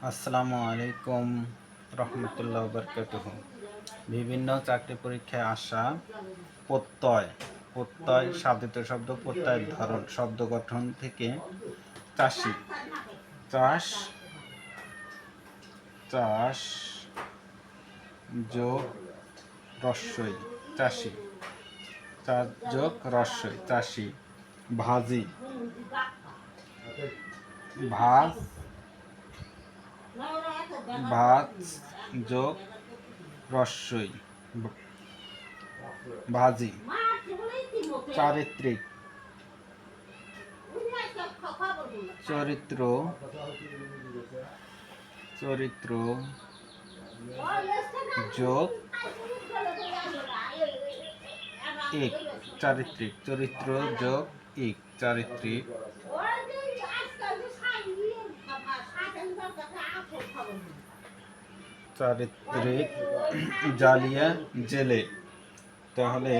আসসালামু আলাইকুম রহমতুল্লাহ বরকাতুহু। বিভিন্ন চাকরি পরীক্ষায় আসা প্রত্যয় প্রত্যয় সাধিত শব্দ প্রত্যয়ের ধরন শব্দ গঠন থেকে চাষি চাষ চাষ যোগ রস্বই চাষি চাষ যোগ রস্বই চাষি ভাজি ভাত ভাত যোগ রস্বই ভাজি চারিত্রিক চরিত্র চরিত্র যোগ এক চারিত্রিক চরিত্র যোগ এক চারিত্রিক চারিত্রিক জালিয়া জেলে তাহলে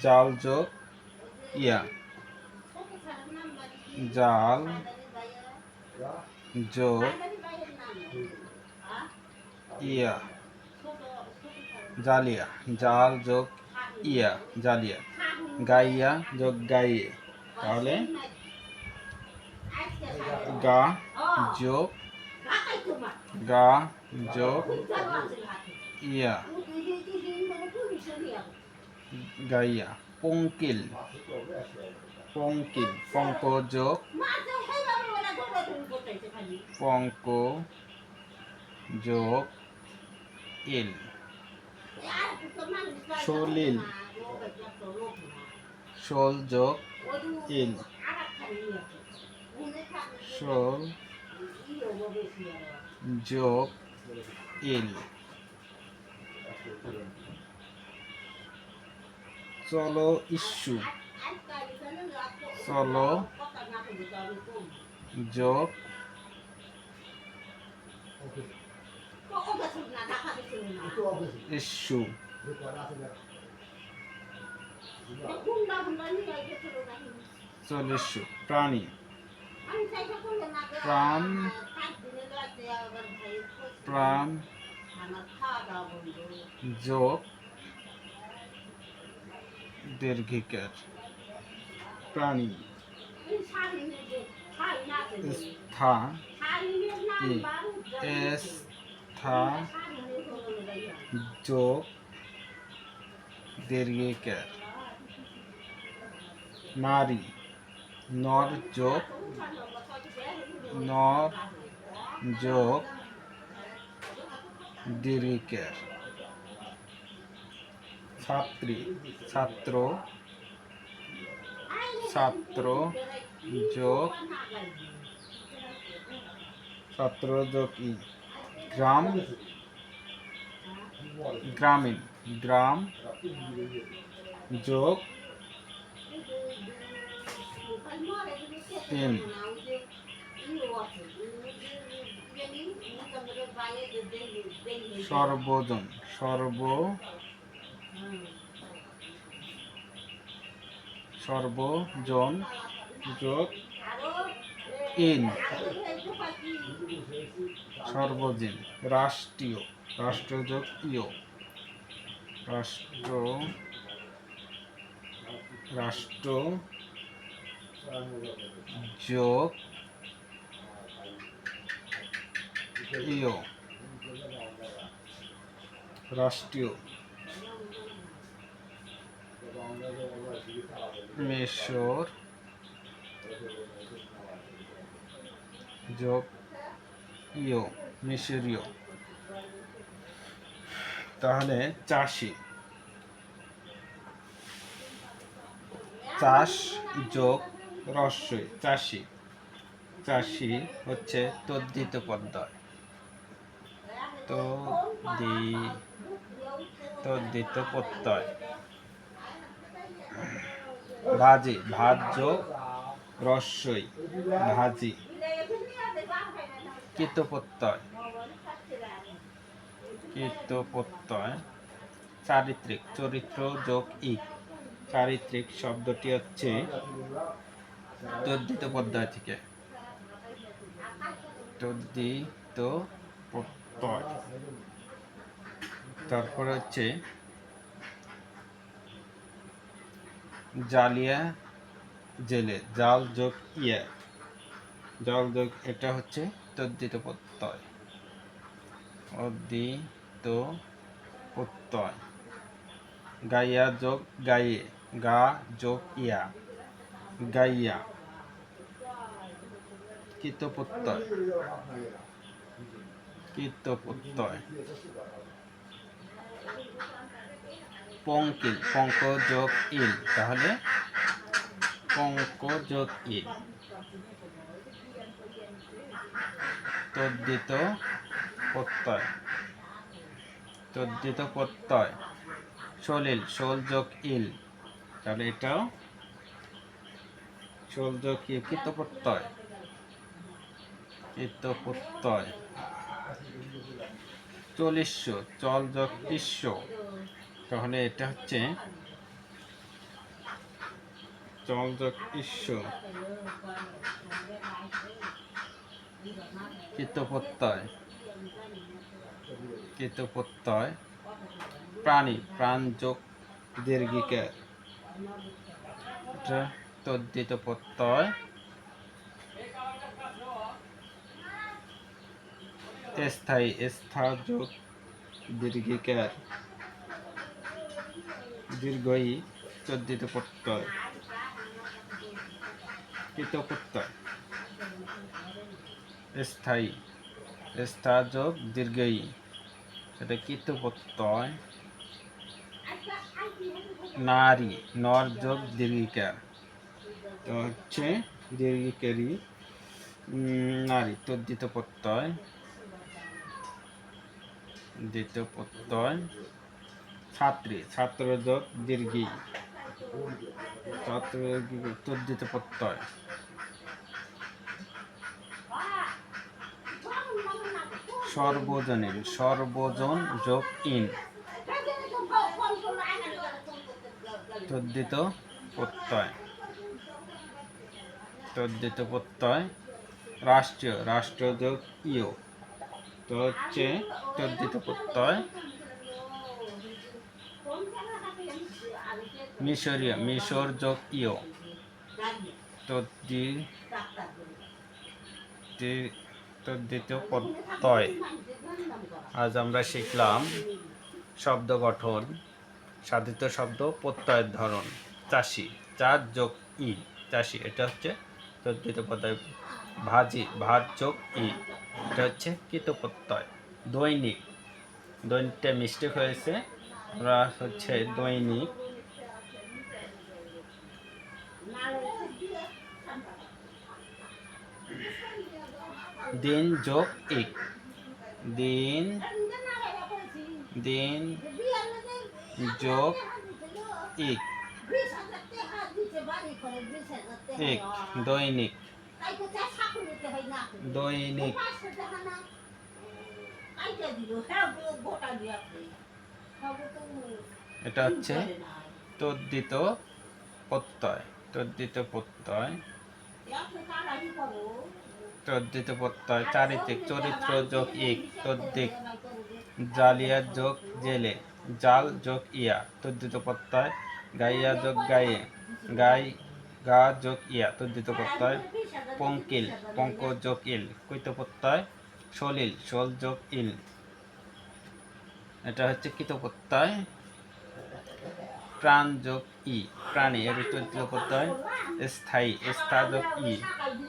জাল যোগ ইয়া জাল যোগ ইয়া জালিয়া জাল যোগ ইয়া জালিয়া গাইয়া যোগ গাইয়ে তাহলে গা যোগ গা যোগ ইয়া গাইয়া পঙ্কিল পঙ্কিল পঙ্ক যোগ পঙ্ক যোগ ইল সলিল শোল যোগ ইল শোল যোগ ইল চলো ইস্যু চলো যোগ ইস্যু চলিস্যু প্রাণী প্রাণ প্রাণ যোগ দীর্ঘিকার প্রাণী স্থা স্থা যোগ দীর্ঘিকার নারী নর যোগ নর যোগ দীর্ঘিকার ছাত্রী ছাত্র ছাত্র যোগ ছাত্র যোগ ই গ্রাম গ্রামীণ গ্রাম যোগ ইন সর্বজন সর্বজন যোগ ইন সর্বজন রাষ্ট্রীয় রাষ্ট্র যোগ ইয় রাষ্ট্র রাষ্ট্র যোগ ইয় রাষ্ট্রীয় মেশর যোগ ইয় মিশরীয় তাহলে চাষি চাষ যোগ রস্বই চাষি চাষি হচ্ছে তদ্ধিত পদ্ময় তদ্ধিত প্রত্যয় ভাজি ভাত যোগ রস্বই ভাজি কৃত প্রত্যয় কৃত প্রত্যয় চারিত্রিক চরিত্র যোগ ইক চারিত্রিক শব্দটি হচ্ছে তদ্ধিত পদ্ময় থেকে তদ্ধিত প্রত্যয়। তারপরে হচ্ছে জালিয়া জেলে, জাল যোগ ইয়া, জাল যোগ এটা হচ্ছে তদ্ধিত প্রত্যয়, অদ্ধিত প্রত্যয়। গাইয়া যোগ গাইয়ে, গা যোগ ইয়া, গাইয়া, কৃত প্রত্যয়, কৃত প্রত্যয়। পঙ্কিল, পঙ্ক যোগ ইল, তাহলে পঙ্ক যোগ ইল। তদ্ধিত প্রত্যয়, তদ্ধিত প্রত্যয়। সলিল, সোল যোগ ইল, তাহলে এটাও সোল যোগ ইল, কৃত প্রত্যয়, কৃত প্রত্যয়। চলিস্য, চল যোগ ইস্য, তাহলে এটা হচ্ছে চল যোগ ইস্য, কৃত প্রত্যয়, কৃত প্রত্যয়। প্রাণী, প্রাণ যোগ দীর্ঘিকার, এটা তদ্ধিত প্রত্যয়। স্থায়ী, স্থা যোগ দীর্ঘিকার, দীর্ঘই, তদ্ধিত প্রত্যয়, কৃত প্রত্যয়। স্থায়ী, স্থা যোগ দীর্ঘই, এটা কৃত প্রত্যয়। নারী, নর যোগ দীর্ঘিকার, তো হচ্ছে দীর্ঘিকারী নারী, তদ্ধিত প্রত্যয়, দ্বিতীয় প্রত্যয়। ছাত্রী, ছাত্র যোগ দীর্ঘী, ছাত্র তদ্ধিত প্রত্যয়। সর্বজনীন, সর্বজন যোগ ইন, তদ্ধিত প্রত্যয়, তদ্ধিত প্রত্যয়। রাষ্ট্রীয়, রাষ্ট্র যোগ ইয়, তো হচ্ছে তদ্ধিত প্রত্যয়। মিশরীয়, মিশর যোগ ইয়, তদ্ধিত প্রত্যয়। আজ আমরা শিখলাম শব্দ গঠন, সাধিত শব্দ, প্রত্যয়ের ধরন। চাষি, চার যোগ ই, চাষি, এটা হচ্ছে তদ্ধিত প্রত্যয়। ভাজি, ভাত যোগ ই, এটা হচ্ছে কৃত প্রত্যয়। দৈনিক, দৈনিকটা মিস্টেক হয়েছে, আমরা হচ্ছে দৈনিক। দিন যোগ ইক, দিন, দিন যোগ ইক, এক। দৈনিক, দৈনিক, এটা হচ্ছে তদ্ধিত প্রত্যয়, তদ্ধিত প্রত্যয়, তদ্ধিত প্রত্যয়। চারিত্রিক, চরিত্র যোগ ইক, তদ্ধিক। জালিয়া যোগ জেলে, জাল যোগ ইয়া, তদ্ধিত প্রত্যয়। গাইয়া যোগ গায়ে, গাই, গা যোগ ইয়া, তদ্ধিত প্রত্যয়। পঙ্কিল, পঙ্ক যোগ ইল, কৃত প্রত্যয়। সলিল, সোল যোগ ইল, এটা হচ্ছে কৃত প্রত্যয়। প্রাণ যোগ ই, প্রাণী, এর তদ্ধিত প্রত্যয়। স্থায়ী, স্থা যোগ ই,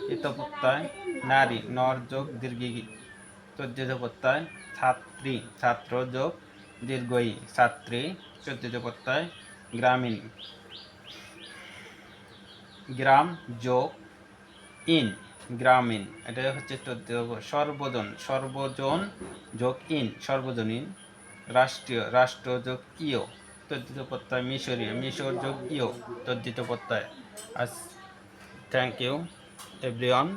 কৃত প্রত্যয়। নারী, নর যোগ দীর্ঘী, তদ্ধিত প্রত্যয়। ছাত্রী, ছাত্র যোগ দীর্ঘই, ছাত্রী, তদ্ধিত প্রত্যয়। গ্রামীণ, গ্রাম যোগ ইন, গ্রামীণ, এটা হচ্ছে তদ্ধিত। সর্বজন, সর্বজন যোগ ইন, সর্বজনীন। রাষ্ট্রীয়, রাষ্ট্র যোগ ইয়, তদ্ধিত প্রত্যয়। মিশরীয়, মিশর যোগ ইয়, তদ্ধিত প্রত্যয়। Thank you everyone.